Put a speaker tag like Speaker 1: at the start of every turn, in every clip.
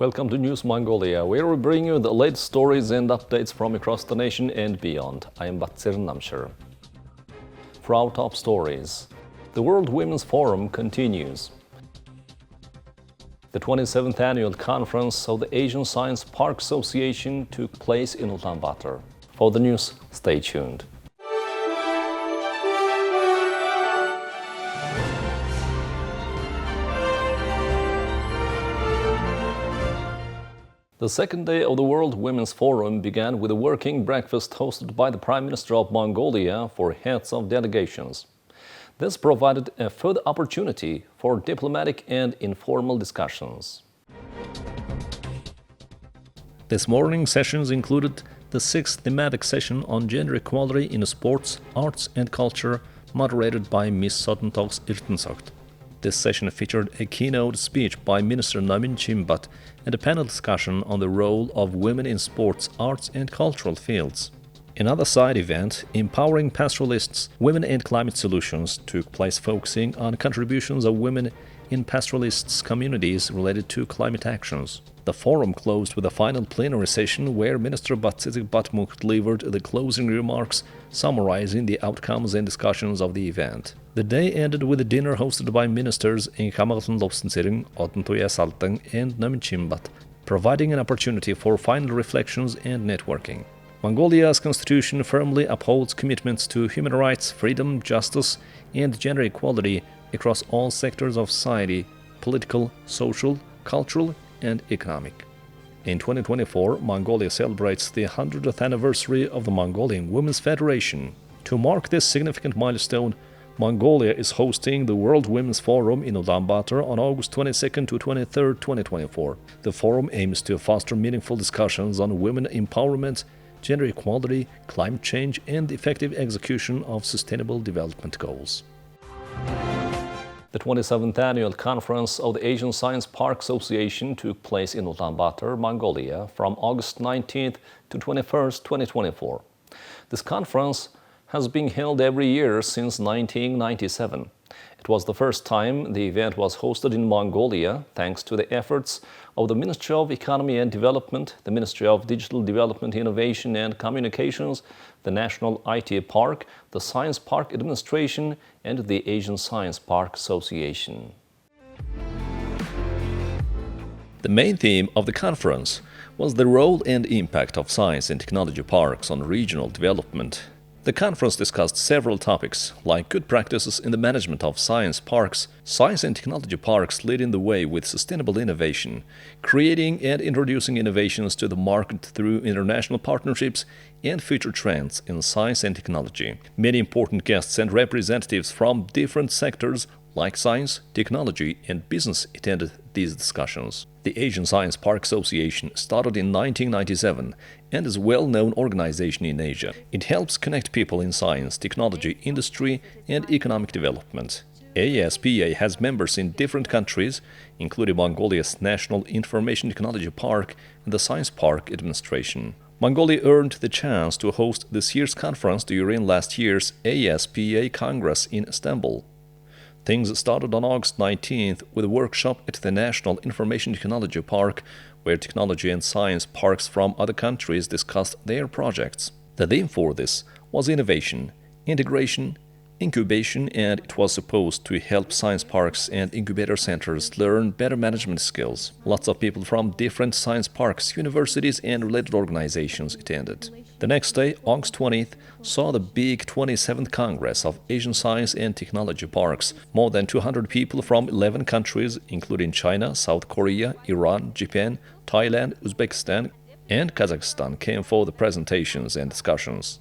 Speaker 1: Welcome to News Mongolia, where we bring you the latest stories and updates from across the nation and beyond. I am Batsir Namshir. For our top stories, the World Women's Forum continues. The 27th annual conference of the Asian Science Park Association took place in Ulaanbaatar. For the news, stay tuned. The second day of the World Women's Forum began with a working breakfast hosted by the Prime Minister of Mongolia for heads of delegations. This provided a further opportunity for diplomatic and informal discussions. This morning's sessions included the sixth thematic session on gender equality in sports, arts and culture, moderated by Ms. Sotentox Irtensogt. This session featured a keynote speech by Minister Namin Chimbat and a panel discussion on the role of women in sports, arts and cultural fields. Another side event, Empowering Pastoralists, Women and Climate Solutions, took place focusing on contributions of women in pastoralists' communities related to climate actions. The forum closed with a final plenary session where Minister Batsizik Batmuk delivered the closing remarks summarizing the outcomes and discussions of the event. The day ended with a dinner hosted by ministers Inkamagatan Lobstensiring, Otentoya Saltang and Namin Chimbat, providing an opportunity for final reflections and networking. Mongolia's constitution firmly upholds commitments to human rights, freedom, justice, and gender equality across all sectors of society, political, social, cultural, and economic. In 2024, Mongolia celebrates the 100th anniversary of the Mongolian Women's Federation. To mark this significant milestone, Mongolia is hosting the World Women's Forum in Ulaanbaatar on August 22nd to 23rd, 2024. The forum aims to foster meaningful discussions on women empowerment, gender equality, climate change, and the effective execution of sustainable development goals. The 27th annual conference of the Asian Science Park Association took place in Ulaanbaatar, Mongolia, from August 19th to 21st, 2024. This conference has been held every year since 1997. It was the first time the event was hosted in Mongolia, thanks to the efforts of the Ministry of Economy and Development, the Ministry of Digital Development, Innovation and Communications, the National IT Park, the Science Park Administration, and the Asian Science Park Association. The main theme of the conference was the role and impact of science and technology parks on regional development. The conference discussed several topics, like good practices in the management of science parks, science and technology parks leading the way with sustainable innovation, creating and introducing innovations to the market through international partnerships, and future trends in science and technology. Many important guests and representatives from different sectors like science, technology, and business attended these discussions. The Asian Science Park Association started in 1997 and is a well-known organization in Asia. It helps connect people in science, technology, industry, and economic development. ASPA has members in different countries, including Mongolia's National Information Technology Park and the Science Park Administration. Mongolia earned the chance to host this year's conference during last year's ASPA Congress in Istanbul. Things started on August 19th with a workshop at the National Information Technology Park, where technology and science parks from other countries discussed their projects. The theme for this was innovation, integration, incubation, and it was supposed to help science parks and incubator centers learn better management skills. Lots of people from different science parks, universities, and related organizations attended. The next day, August 20th, saw the big 27th Congress of Asian Science and Technology Parks. More than 200 people from 11 countries, including China, South Korea, Iran, Japan, Thailand, Uzbekistan, and Kazakhstan, came for the presentations and discussions.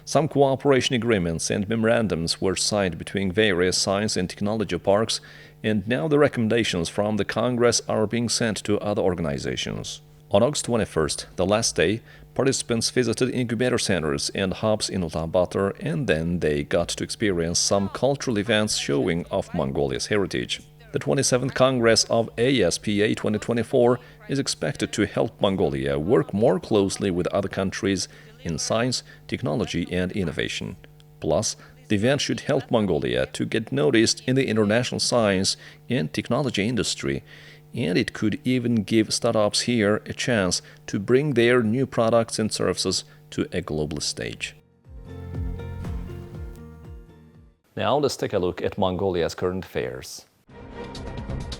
Speaker 1: Some cooperation agreements and memorandums were signed between various science and technology parks, and now the recommendations from the Congress are being sent to other organizations. On August 21st, the last day, participants visited incubator centers and hubs in Ulaanbaatar, and then they got to experience some cultural events showing off Mongolia's heritage. The 27th Congress of ASPA 2024 is expected to help Mongolia work more closely with other countries in science, technology, and innovation. Plus, the event should help Mongolia to get noticed in the international science and technology industry and it could even give startups here a chance to bring their new products and services to a global stage. Now let's take a look at Mongolia's current affairs.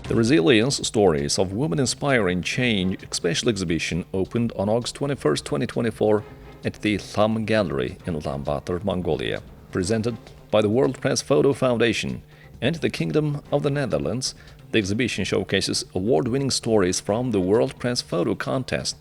Speaker 1: The Resilience Stories of Women Inspiring Change special exhibition opened on August 21, 2024 at the Tham Gallery in Ulaanbaatar, Mongolia. Presented by the World Press Photo Foundation and the Kingdom of the Netherlands, the exhibition showcases award-winning stories from the World Press Photo Contest,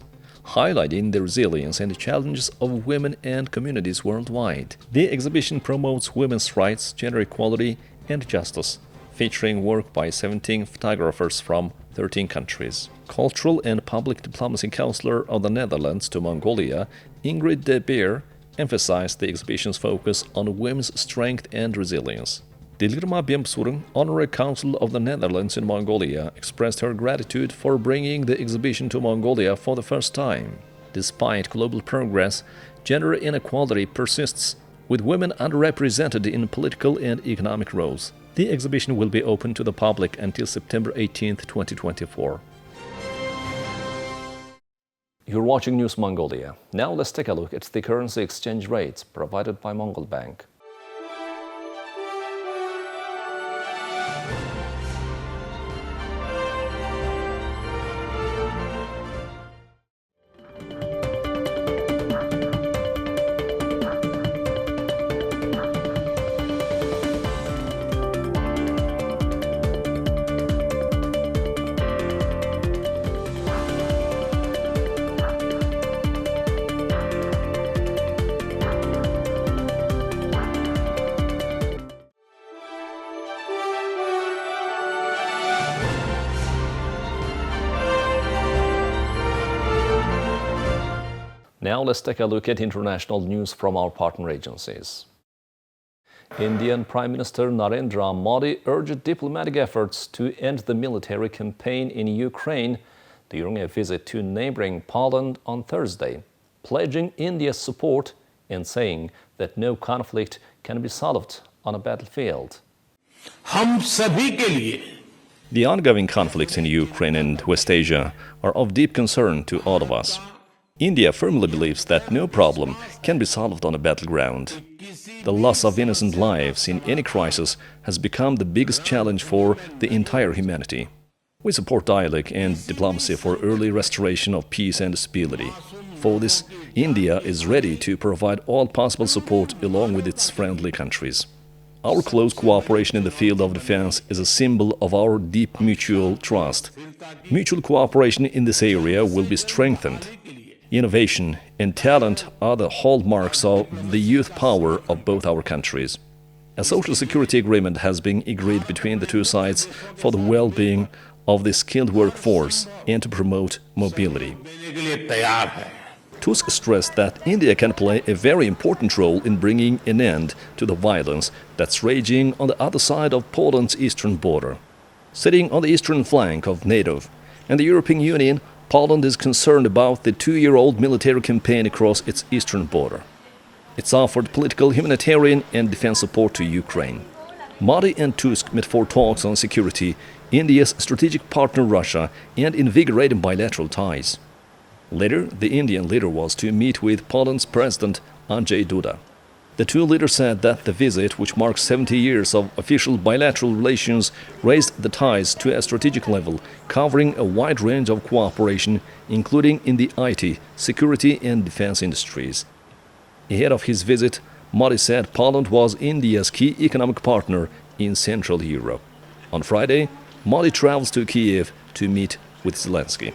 Speaker 1: highlighting the resilience and the challenges of women and communities worldwide. The exhibition promotes women's rights, gender equality, and justice, featuring work by 17 photographers from 13 countries. Cultural and Public Diplomacy Counselor of the Netherlands to Mongolia, Ingrid de Beer, emphasized the exhibition's focus on women's strength and resilience. Dilirma Bemsurung, Honorary Consul of the Netherlands in Mongolia, expressed her gratitude for bringing the exhibition to Mongolia for the first time. Despite global progress, gender inequality persists, with women underrepresented in political and economic roles. The exhibition will be open to the public until September 18, 2024. You're watching News Mongolia. Now let's take a look at the currency exchange rates provided by Mongol Bank. Now let's take a look at international news from our partner agencies. Indian Prime Minister Narendra Modi urged diplomatic efforts to end the military campaign in Ukraine during a visit to neighboring Poland on Thursday, pledging India's support and saying that no conflict can be solved on a battlefield. The ongoing conflicts in Ukraine and West Asia are of deep concern to all of us. India firmly believes that no problem can be solved on a battleground. The loss of innocent lives in any crisis has become the biggest challenge for the entire humanity. We support dialogue and diplomacy for early restoration of peace and stability. For this, India is ready to provide all possible support along with its friendly countries. Our close cooperation in the field of defense is a symbol of our deep mutual trust. Mutual cooperation in this area will be strengthened. Innovation and talent are the hallmarks of the youth power of both our countries. A social security agreement has been agreed between the two sides for the well-being of the skilled workforce and to promote mobility. Tusk stressed that India can play a very important role in bringing an end to the violence that's raging on the other side of Poland's eastern border. Sitting on the eastern flank of NATO and the European Union, Poland is concerned about the two-year-old military campaign across its eastern border. It's offered political, humanitarian and defense support to Ukraine. Modi and Tusk met for talks on security, India's strategic partner Russia, and invigorating bilateral ties. Later, the Indian leader was to meet with Poland's President Andrzej Duda. The two leaders said that the visit, which marks 70 years of official bilateral relations, raised the ties to a strategic level, covering a wide range of cooperation, including in the IT, security and defense industries. Ahead of his visit, Modi said Poland was India's key economic partner in Central Europe. On Friday, Modi travels to Kiev to meet with Zelensky.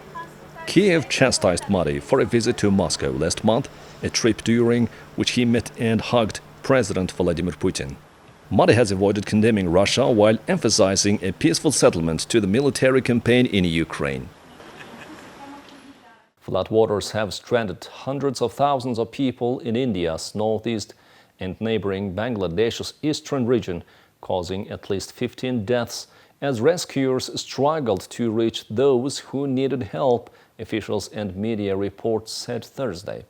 Speaker 1: Kiev chastised Modi for a visit to Moscow last month, a trip during which he met and hugged President Vladimir Putin. Modi has avoided condemning Russia while emphasizing a peaceful settlement to the military campaign in Ukraine. Floodwaters have stranded hundreds of thousands of people in India's northeast and neighboring Bangladesh's eastern region, causing at least 15 deaths as rescuers struggled to reach those who needed help, officials and media reports said Thursday.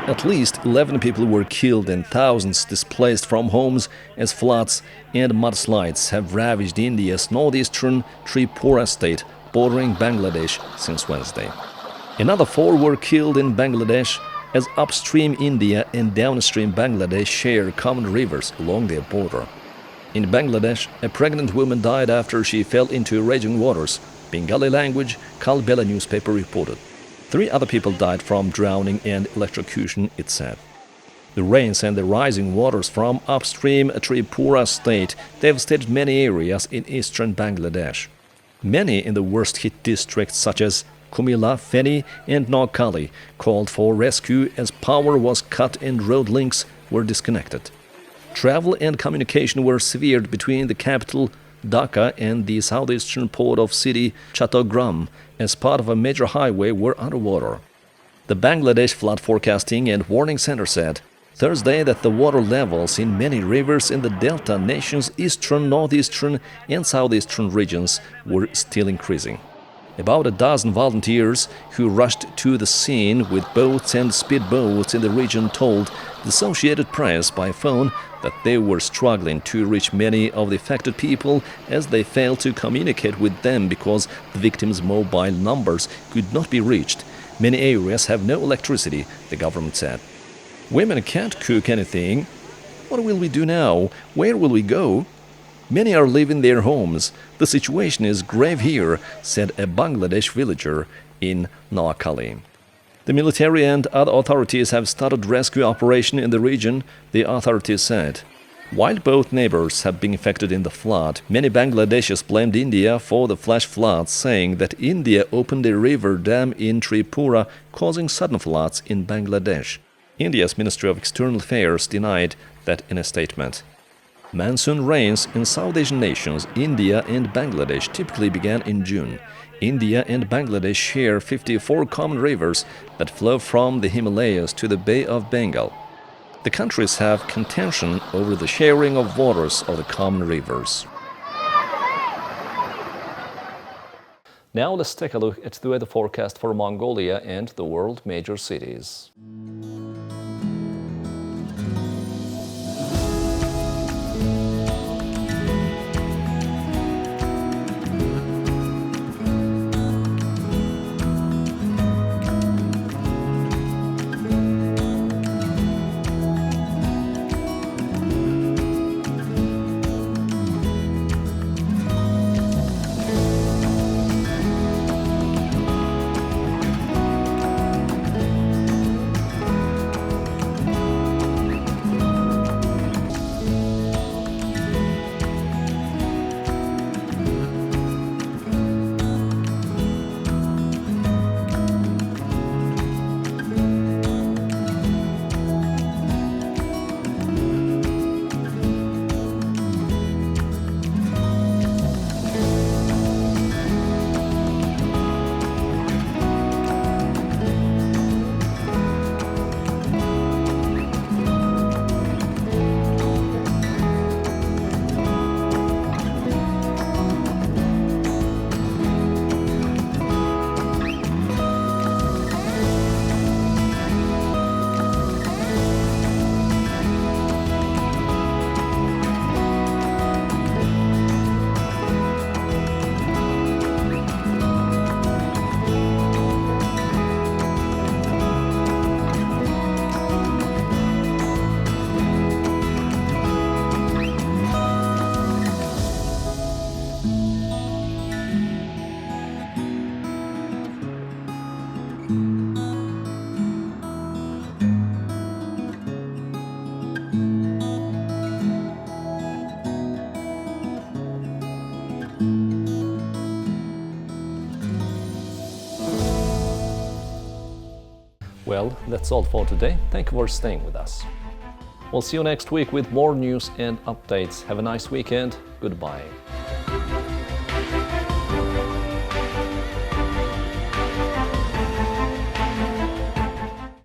Speaker 1: At least 11 people were killed and thousands displaced from homes as floods and mudslides have ravaged India's northeastern Tripura state bordering Bangladesh since Wednesday. Another 4 were killed in Bangladesh as upstream India and downstream Bangladesh share common rivers along their border. In Bangladesh, a pregnant woman died after she fell into raging waters, Bengali language Kalbela newspaper reported. 3 other people died from drowning and electrocution, it said. The rains and the rising waters from upstream Tripura state devastated many areas in eastern Bangladesh. Many in the worst-hit districts such as Kumila, Feni and Noakhali called for rescue as power was cut and road links were disconnected. Travel and communication were severed between the capital, Dhaka, and the southeastern port of city Chattogram as part of a major highway were underwater. The Bangladesh Flood Forecasting and Warning Center said Thursday that the water levels in many rivers in the Delta nation's eastern, northeastern and southeastern regions were still increasing. About a dozen volunteers who rushed to the scene with boats and speedboats in the region told the Associated Press by phone that they were struggling to reach many of the affected people as they failed to communicate with them because the victims' mobile numbers could not be reached. Many areas have no electricity, the government said. Women can't cook anything. What will we do now? Where will we go? Many are leaving their homes. The situation is grave here, said a Bangladesh villager in Noakhali. The military and other authorities have started rescue operation in the region, the authorities said. While both neighbors have been affected in the flood, many Bangladeshis blamed India for the flash floods, saying that India opened a river dam in Tripura, causing sudden floods in Bangladesh. India's Ministry of External Affairs denied that in a statement. Monsoon rains in South Asian nations, India and Bangladesh, typically began in June. India and Bangladesh share 54 common rivers that flow from the Himalayas to the Bay of Bengal. The countries have contention over the sharing of waters of the common rivers. Now let's take a look at the weather forecast for Mongolia and the world major cities. Well, that's all for today. Thank you for staying with us. We'll see you next week with more news and updates. Have a nice weekend. Goodbye.